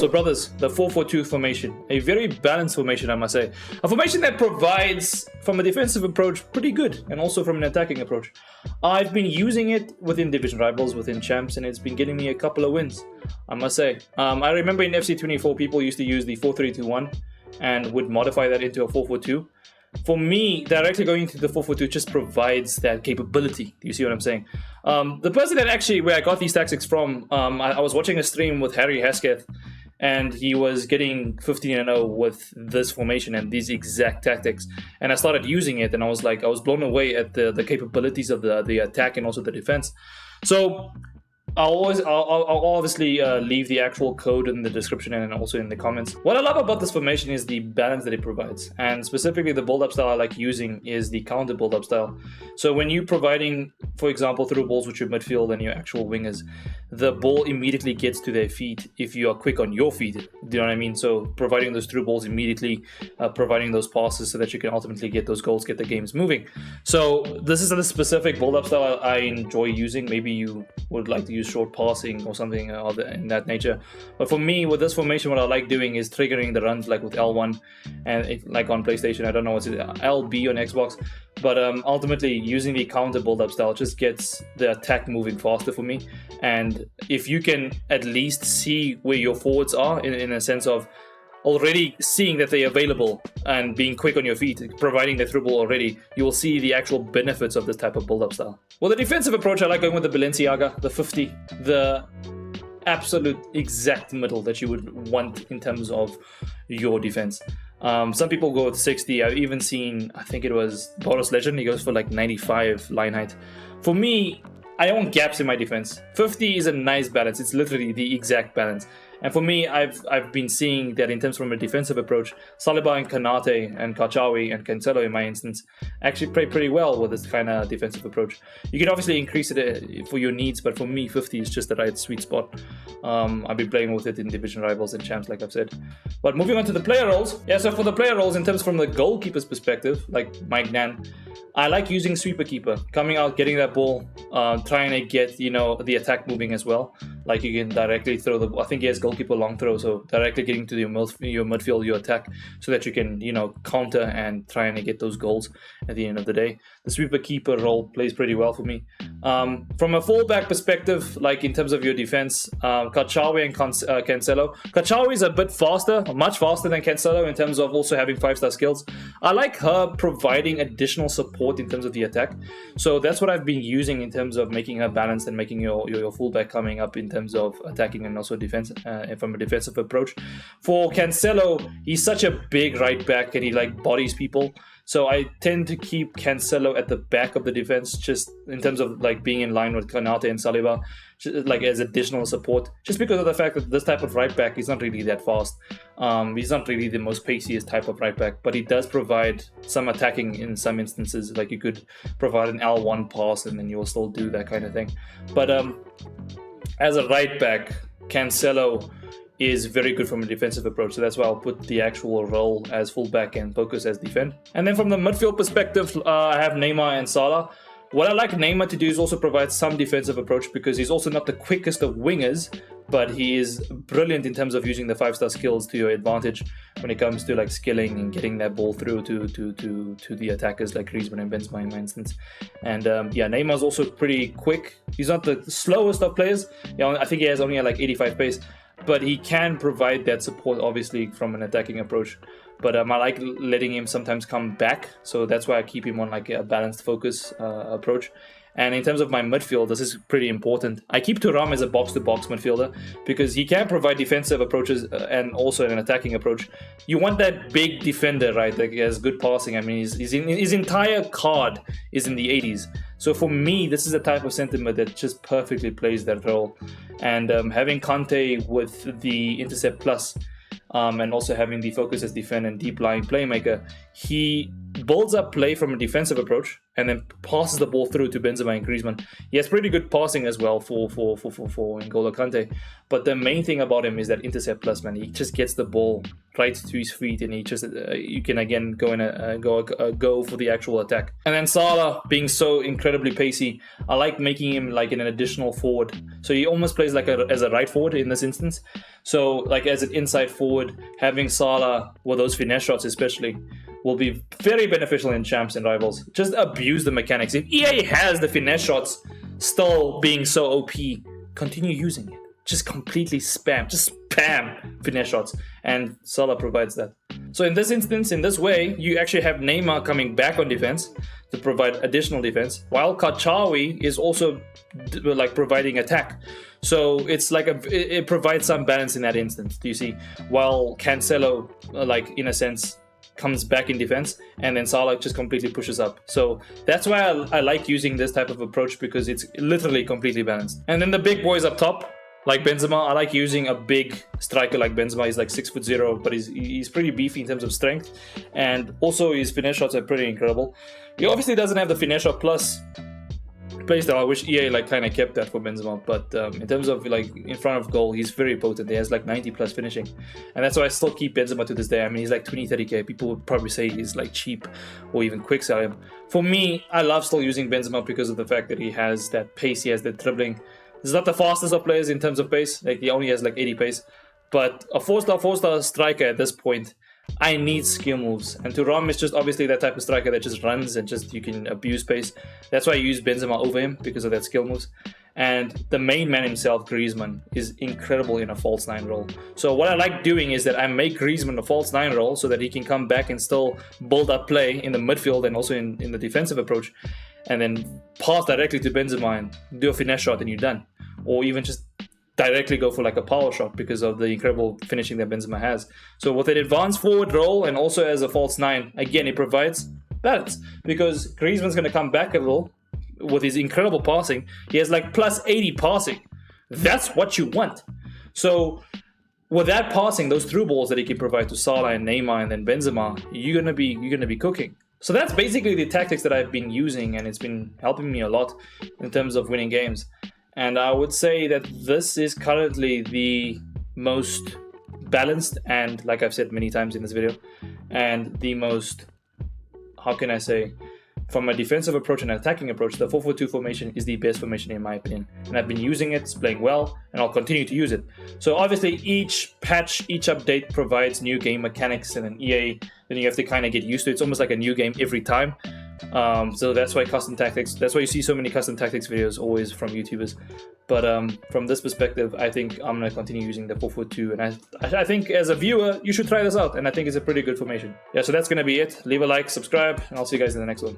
So brothers, the 4-4-2 formation, a very balanced formation, I must say. A formation that provides, from a defensive approach, pretty good, and also from an attacking approach. I've been using it within division rivals, within champs, and it's been getting me a couple of wins, I must say. I remember in FC24, people used to use the 4-3-2-1 and would modify that into a 4-4-2. For me, directly going into the 4-4-2 just provides that capability. Do you see what I'm saying? The person that actually, where I got these tactics from, I was watching a stream with Harry Hesketh, and he was getting 15-0 with this formation and these exact tactics. And I started using it, and I was blown away at the capabilities of the attack and also the defense. So I'll obviously leave the actual code in the description and also in the comments. What I love about this formation is the balance that it provides, and specifically the build-up style I like using is the counter build-up style. So when you're providing, for example, through balls with your midfield and your actual wingers, the ball immediately gets to their feet if you are quick on your feet. Do you know what I mean? So providing those through balls immediately, providing those passes so that you can ultimately get those goals, get the games moving. So this is a specific build-up style I enjoy using. Maybe you would like to use short passing or something in that nature. But for me, with this formation, what I like doing is triggering the runs like with L1 and like on PlayStation. I don't know what's it, LB on Xbox. But ultimately, using the counter build-up style just gets the attack moving faster for me. And if you can at least see where your forwards are in a sense of already seeing that they're available and being quick on your feet, providing the through ball already, you will see the actual benefits of this type of build-up style. Well, the defensive approach, I like going with the Balenciaga, the 50, the absolute exact middle that you would want in terms of your defense. Some people go with 60. I've even seen, I think it was Boris Legend, he goes for like 95 line height. For me, I don't want gaps in my defense. 50 is a nice balance. It's literally the exact balance. And for me, I've been seeing that in terms from a defensive approach, Saliba and Kanate and Kachawi and Cancelo in my instance actually play pretty well with this kind of defensive approach. You can obviously increase it for your needs, but for me, 50 is just the right sweet spot. I've been playing with it in division rivals and champs, like I've said. But moving on to the player roles. Yeah, so for the player roles, in terms from the goalkeeper's perspective, like Mike Nan, I like using sweeper keeper, coming out, getting that ball, trying to get, the attack moving as well. Like you can directly throw the, I think he has goalkeeper long throw, so directly getting to your midfield, your attack, so that you can, counter and trying to get those goals at the end of the day. The sweeper keeper role plays pretty well for me. From a fullback perspective, like in terms of your defense, Kachawi and Cancelo. Kachawi is a bit faster, much faster than Cancelo in terms of also having 5-star skills. I like her providing additional support in terms of the attack. So that's what I've been using in terms of making her balanced and making your fullback coming up in terms of attacking and also defense from a defensive approach. For Cancelo, he's such a big right back and he bodies people. So I tend to keep Cancelo at the back of the defense, just in terms of being in line with Kanate and Saliba, as additional support. Just because of the fact that this type of right back is not really that fast. He's not really the most paciest type of right back, but he does provide some attacking in some instances. Like you could provide an L1 pass and then you'll still do that kind of thing. But as a right back, Cancelo is very good from a defensive approach, so that's why I'll put the actual role as fullback and focus as defend. And then from the midfield perspective, I have Neymar and Salah. What I like Neymar to do is also provide some defensive approach, because he's also not the quickest of wingers, but he is brilliant in terms of using the 5-star skills to your advantage when it comes to skilling and getting that ball through to the attackers like Griezmann and Benzema in my instance. And Neymar's also pretty quick. He's not the slowest of players. I think he has only 85 pace, but he can provide that support obviously from an attacking approach. But I like letting him sometimes come back, so that's why I keep him on a balanced focus approach. And in terms of my midfield, this is pretty important. I keep Thuram as a box-to-box midfielder because he can provide defensive approaches and also an attacking approach. You want that big defender, right? He has good passing. I mean, his entire card is in the 80s. So for me, this is a type of sentiment that just perfectly plays that role. And having Kante with the Intercept Plus, and also having the focus as defend and deep lying playmaker, he builds up play from a defensive approach and then passes the ball through to Benzema and Griezmann. He has pretty good passing as well for N'Golo Kante, but the main thing about him is that Intercept Plus, man. He just gets the ball right to his feet, and he just you can again go in go for the actual attack. And then Salah being so incredibly pacey, I like making him like an additional forward. So he almost plays like as a right forward in this instance. So like as an inside forward, having Salah with those finesse shots especially will be very beneficial in champs and rivals. Just abuse the mechanics. If EA has the finesse shots still being so OP, continue using it. Just completely spam finesse shots, and Salah provides that. So in this instance, in this way, you actually have Neymar coming back on defense to provide additional defense, while Kachawi is also like providing attack. So it's like it provides some balance in that instance. Do you see? While Cancelo, like in a sense, comes back in defense, and then Salah just completely pushes up. So that's why I like using this type of approach, because it's literally completely balanced. And then the big boys up top, like Benzema, I like using a big striker like Benzema. He's like 6'0", but he's pretty beefy in terms of strength, and also his finesse shots are pretty incredible. He obviously doesn't have the finesse shot plus playstyle. I wish EA like kind of kept that for Benzema, but in terms of like in front of goal, he's very potent. He has like 90 plus finishing, and that's why I still keep Benzema to this day. I mean, he's like 20-30k. People would probably say he's like cheap or even quick sell him. For me, I love still using Benzema because of the fact that he has that pace, he has that dribbling. He's not the fastest of players in terms of pace. Like he only has like 80 pace, but a 4-star striker at this point, I need skill moves, and Thuram is just obviously that type of striker that just runs and just you can abuse pace. That's why I use Benzema over him, because of that skill moves. And the main man himself, Griezmann, is incredible in a false 9 role. So what I like doing is that I make Griezmann a false 9 role so that he can come back and still build up play in the midfield and also in the defensive approach, and then pass directly to Benzema and do a finesse shot and you're done. Or even just directly go for like a power shot because of the incredible finishing that Benzema has. So with an advanced forward role and also as a false 9, again, it provides balance, because Griezmann's going to come back a little with his incredible passing. He has like plus 80 passing. That's what you want. So with that passing, those through balls that he can provide to Salah and Neymar and then Benzema, you're gonna be cooking. So that's basically the tactics that I've been using, and it's been helping me a lot in terms of winning games. And I would say that this is currently the most balanced, and like I've said many times in this video, and the most, how can I say, from a defensive approach and attacking approach, the 4-4-2 formation is the best formation in my opinion. And I've been using it, it's playing well, and I'll continue to use it. So obviously each patch, each update provides new game mechanics, and an EA, then you have to kind of get used to it. It's almost like a new game every time. So that's why custom tactics, that's why you see so many custom tactics videos always from YouTubers. But from this perspective, I think I'm going to continue using the 4-4-2, and I think as a viewer, you should try this out, and I think it's a pretty good formation. Yeah, so that's going to be it. Leave a like, subscribe, and I'll see you guys in the next one.